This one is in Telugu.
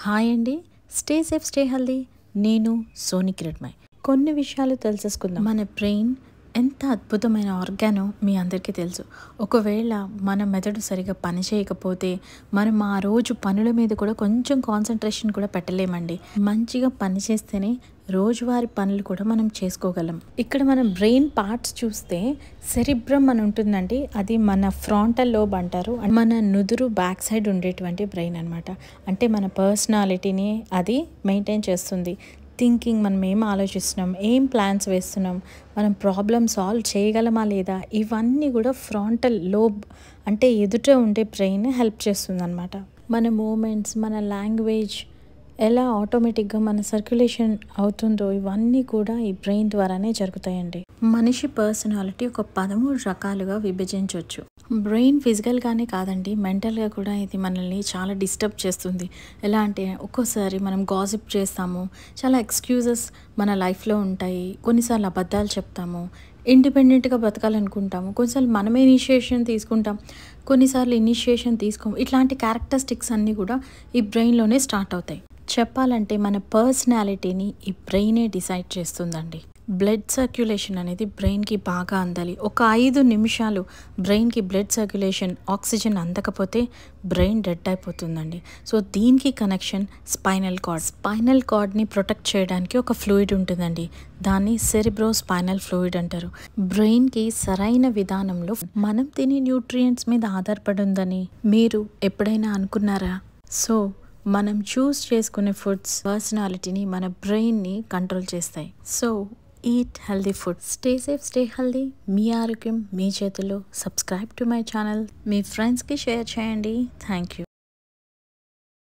హాయ్ అండి. Stay safe, stay healthy. నేను సోని కిరణ్మయ్. కొన్ని విషయాలు తెలుసుకుందాం. మన బ్రెయిన్ ఎంత అద్భుతమైన ఆర్గానో మీ అందరికీ తెలుసు. ఒకవేళ మన మెదడు సరిగా పని చేయకపోతే మనం ఆ రోజు పనుల మీద కూడా కొంచెం కాన్సన్ట్రేషన్ కూడా పెట్టలేమండి. మంచిగా పని చేస్తేనే రోజువారి పనులు కూడా మనం చేసుకోగలం. ఇక్కడ మనం బ్రెయిన్ పార్ట్స్ చూస్తే సెరిబ్రమ్ అని ఉంటుందండి. అది మన ఫ్రాంటల్ లోబ్ అంటారు. మన నుదురు బ్యాక్ సైడ్ ఉండేటువంటి బ్రెయిన్ అనమాట. అంటే మన పర్సనాలిటీని అది మెయింటైన్ చేస్తుంది. థింకింగ్, మనం ఏం ఆలోచిస్తున్నాం, ఏం ప్లాన్స్ వేస్తున్నాం, మనం ప్రాబ్లమ్ సాల్వ్ చేయగలమా లేదా, ఇవన్నీ కూడా ఫ్రాంటల్ లోబ్ అంటే ఎదుట ఉండే బ్రెయిన్ హెల్ప్ చేస్తుంది అనమాట. మన మూమెంట్స్, మన లాంగ్వేజ్ ఎలా ఆటోమేటిక్గా మన సర్క్యులేషన్ అవుతుందో ఇవన్నీ కూడా ఈ బ్రెయిన్ ద్వారానే జరుగుతాయండి. మనిషి పర్సనాలిటీ ఒక 13 రకాలుగా విభజించవచ్చు. బ్రెయిన్ ఫిజికల్గానే కాదండి, మెంటల్గా కూడా ఇది మనల్ని చాలా డిస్టర్బ్ చేస్తుంది. ఎలా అంటే ఒక్కోసారి మనం గాసిప్ చేస్తాము, చాలా ఎక్స్క్యూజెస్ మన లైఫ్లో ఉంటాయి, కొన్నిసార్లు అబద్ధాలు చెప్తాము, ఇండిపెండెంట్గా బ్రతకాలనుకుంటాము, కొన్నిసార్లు మనమే ఇనిషియేషన్ తీసుకుంటాం, కొన్నిసార్లు ఇనిషియేషన్ తీసుకోము. ఇట్లాంటి క్యారెక్టరిస్టిక్స్ అన్నీ కూడా ఈ బ్రెయిన్లోనే స్టార్ట్ అవుతాయి. చెప్పాలంటే మన పర్సనాలిటీని ఈ బ్రెయినే డిసైడ్ చేస్తుందండి. బ్లడ్ సర్క్యులేషన్ అనేది బ్రెయిన్కి బాగా అందాలి. ఒక 5 నిమిషాలు బ్రెయిన్కి బ్లడ్ సర్క్యులేషన్, ఆక్సిజన్ అందకపోతే బ్రెయిన్ డెడ్ అయిపోతుందండి. సో దీనికి కనెక్షన్ స్పైనల్ కార్డ్. స్పైనల్ కార్డ్ని ప్రొటెక్ట్ చేయడానికి ఒక ఫ్లూయిడ్ ఉంటుందండి. దాన్ని సెరిబ్రో స్పైనల్ ఫ్లూయిడ్ అంటారు. బ్రెయిన్కి సరైన విధానంలో మనం తినే న్యూట్రియంట్స్ మీద ఆధారపడి ఉందని మీరు ఎప్పుడైనా అనుకున్నారా? సో మనం చూస్ చేసుకునే ఫుడ్స్ పర్సనాలిటీని, మన బ్రెయిన్ని కంట్రోల్ చేస్తాయి. So eat healthy food. Stay safe, stay healthy. మీ ఆరోగ్యం మీ చేతుల్లో. Subscribe to my channel. మీ ఫ్రెండ్స్కి షేర్ చేయండి. Thank you.